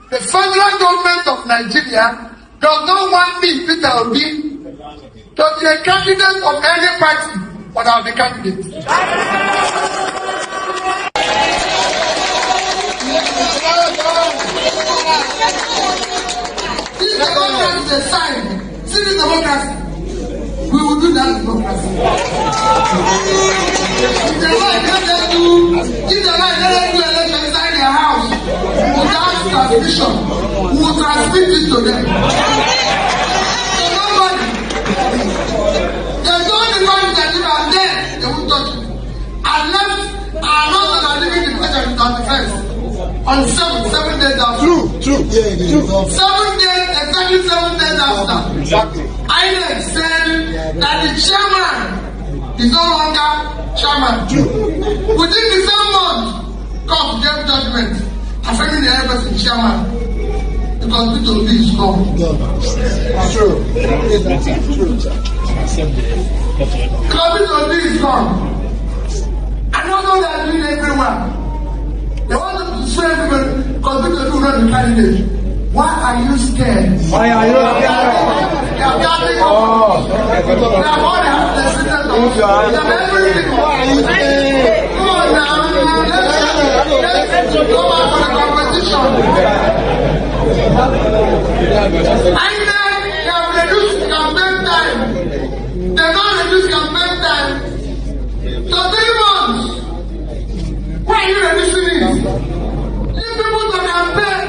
The federal government of Nigeria does not want me, Peter Obi, to be a candidate of any party, but I'll be candidate. This democracy is a sign. See this democracy. We will do that democracy. If they like, let them do election inside their house without transmission. We will transmit it to them. So nobody. There's only one that you are there, they won't touch it. Unless our laws that are living in the president on the fence. On 7 days after. True. 7 days, exactly 7 days after. Exactly. INEC said that the chairman is no longer chairman. True. Within the same month, court gave judgment affecting the everything chairman. Because Peter Obi is gone. True. Because Peter Obi is gone. I don't know they are doing everywhere. They want to swear people because Peter Obi will not be candidate. Why are you scared? Why are you scared? They are gathering up. They are all the president of they are everything. Why are you scared? Come on now. Let's go back for the competition. And then they have reduced campaign time. They don't reduce campaign time to 3 months. Why are you reducing it? Leave people to campaign.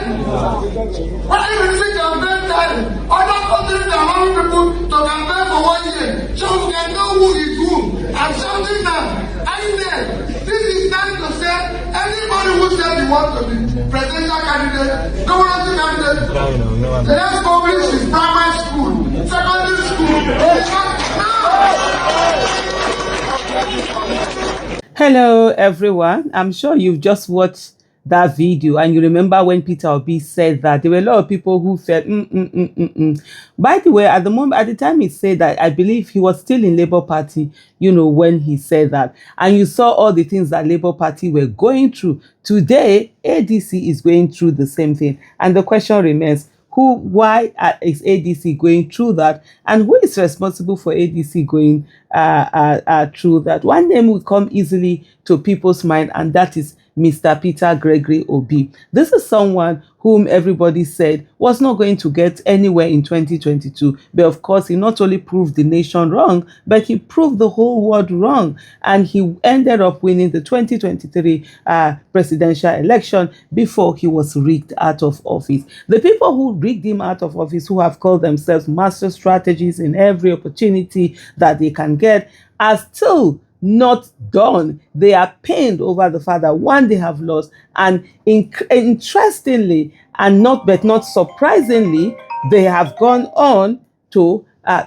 Why are you reducing campaign time? Other countries are allowing people to campaign for 1 year. So we can know who is who. I'm shouting now. This is time to say anybody who said he wants to be presidential candidate, governor candidate, let's publish his primary school, secondary school. Hello everyone, I'm sure you've just watched that video and you remember when Peter Obi said that there were a lot of people who felt By the way, at the time he said that, I believe he was still in Labour Party, when he said that, and you saw all the things that Labour Party were going through. Today ADC is going through the same thing, and the question remains, why is ADC going through that, and who is responsible for ADC going through that? One name will come easily to people's mind, and that is Mr. Peter Gregory Obi. This is someone whom everybody said was not going to get anywhere in 2022. But of course, he not only proved the nation wrong, but he proved the whole world wrong. And he ended up winning the 2023 presidential election before he was rigged out of office. The people who rigged him out of office, who have called themselves master strategists in every opportunity that they can get, are still not done. They are pained over the fact that one, they have lost, and interestingly and not surprisingly, they have gone on to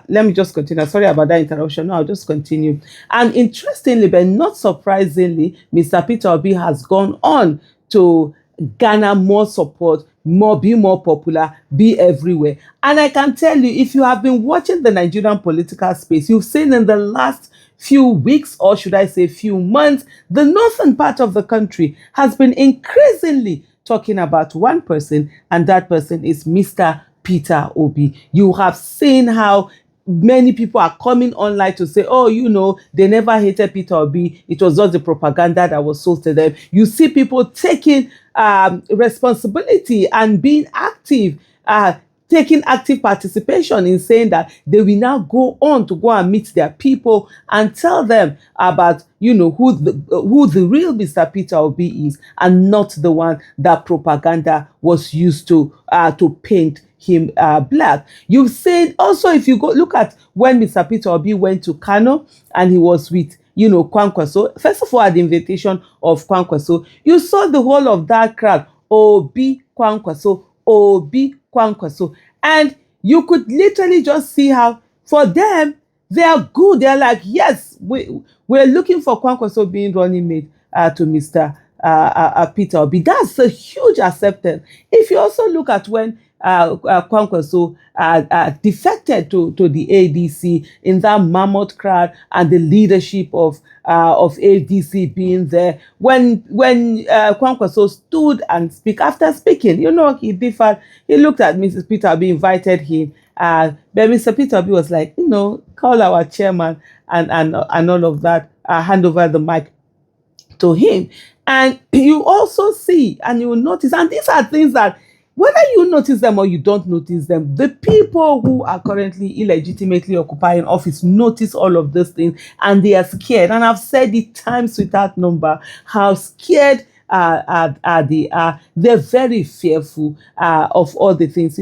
let me just continue. Sorry about that interruption. No, I'll just continue. And interestingly, but not surprisingly, Mr. Peter Obi has gone on to garner more support, be more popular, be everywhere. And I can tell you, if you have been watching the Nigerian political space, you've seen in the last few weeks, or should I say few months, the northern part of the country has been increasingly talking about one person, and that person is Mr. Peter Obi. You have seen how many people are coming online to say, oh, they never hated Peter Obi. It was just the propaganda that was sold to them. You see people taking responsibility and being active, taking active participation in saying that they will now go and meet their people and tell them about, who the real Mr. Peter Obi is, and not the one that propaganda was used to paint him black. You've seen also, if you go look at when Mr. Peter Obi went to Kano and he was with Kwankwaso. First of all, at the invitation of Kwankwaso, you saw the whole of that crowd, Obi Kwankwaso, Obi Kwankwaso, and you could literally just see how for them they are good. They're like, yes, we're looking for Kwankwaso being running mate to Mr. Peter Obi. That's a huge acceptance. If you also look at when Kwankwaso defected to the ADC in that mammoth crowd, and the leadership of ADC being there. When Kwankwaso stood and speak, after speaking, he differed. He looked at Mrs. Peter Obi, invited him. But Mr. Peter Obi was like, call our chairman and all of that, hand over the mic to him. And you also see, and you will notice, and these are things that whether you notice them or you don't notice them, the people who are currently illegitimately occupying office notice all of these things, and they are scared. And I've said it times without number how scared they are. They're very fearful of all the things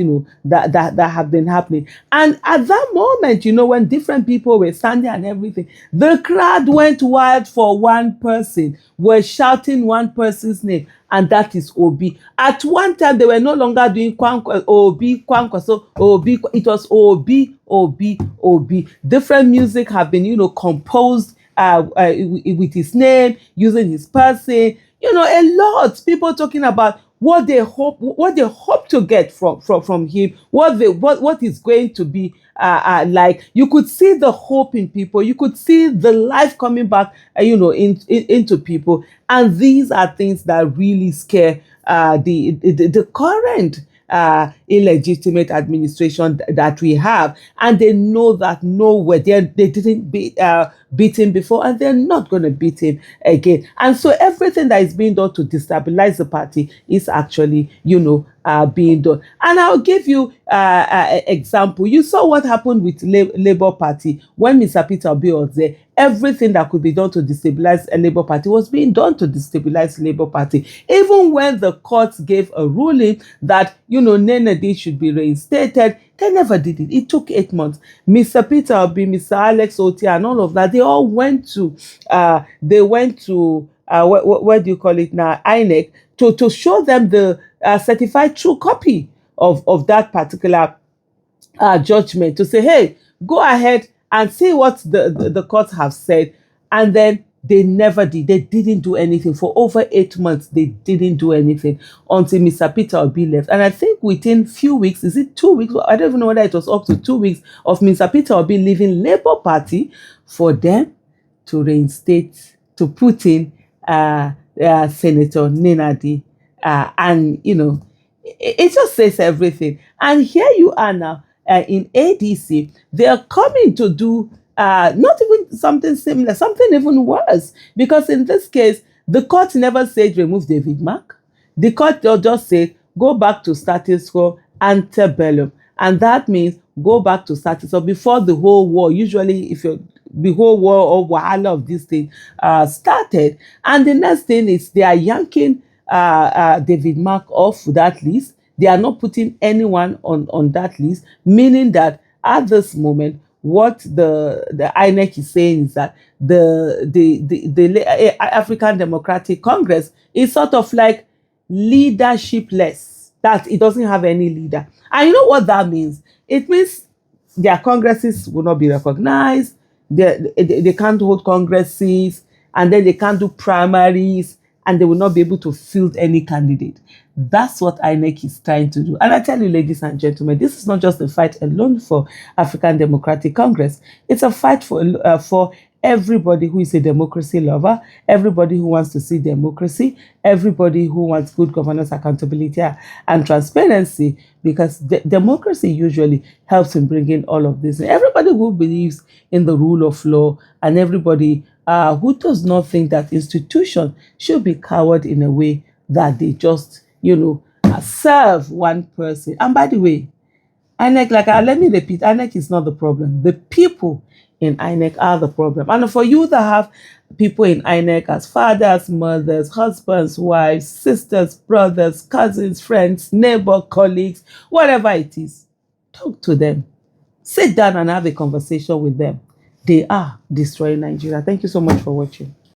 that have been happening. And at that moment, when different people were standing and everything, the crowd went wild for one person, were shouting one person's name, and that is Obi. At one time, they were no longer doing Obi, Kwankwaso, Obi. It was Obi, Obi, Obi. Different music have been, composed with his name, using his person. A lot people talking about what they hope to get from him, what is going to be like. You could see the hope in people. You could see the life coming back, into people. And these are things that really scare the current illegitimate administration that we have, and they know that nowhere they didn't beat him before, and they're not going to beat him again. And so everything that is being done to destabilize the party is actually being done. And I'll give you an example. You saw what happened with Labour Party when Mr. Peter Obi was there. Everything that could be done to destabilize a Labour Party was being done to destabilize Labour Party. Even when the courts gave a ruling that, Nenadi should be reinstated, they never did it. It took 8 months. Mr. Peter Obi, Mr. Alex Oti, and all of that, they all went to, what do you call it now, INEC, to show them the certified true copy of that particular judgment, to say, hey, go ahead and see what the courts have said. And then they never did. They didn't do anything. For over 8 months, they didn't do anything until Mr. Peter Obi left. And I think within few weeks, is it 2 weeks? I don't even know whether it was up to 2 weeks of Mr. Peter Obi leaving Labour Party for them to reinstate, to put in Senator Nenadi. And, it just says everything. And here you are now in ADC. They are coming to do not even something similar, something even worse. Because in this case, the court never said remove David Mark. The court just said go back to status quo antebellum. And that means go back to status quo before the whole war. Usually, if the whole war or wahala of this thing started. And the next thing is they are yanking David Mark off that list. They are not putting anyone on that list, meaning that at this moment, what the INEC is saying is that the African Democratic Congress is sort of like leadership-less, that it doesn't have any leader. And you know what that means? It means their congresses will not be recognized, they can't hold congresses, and then they can't do primaries, and they will not be able to field any candidate. That's what INEC is trying to do. And I tell you, ladies and gentlemen, this is not just a fight alone for African Democratic Congress. It's a fight for everybody who is a democracy lover, everybody who wants to see democracy, everybody who wants good governance, accountability, and transparency, because democracy usually helps in bringing all of this. Everybody who believes in the rule of law, and everybody who does not think that institutions should be cowered in a way that they just, serve one person. And by the way, INEC, let me repeat, INEC is not the problem. The people in INEC are the problem. And for you that have people in INEC as fathers, mothers, husbands, wives, sisters, brothers, cousins, friends, neighbor, colleagues, whatever it is, talk to them. Sit down and have a conversation with them. They are destroying Nigeria. Thank you so much for watching.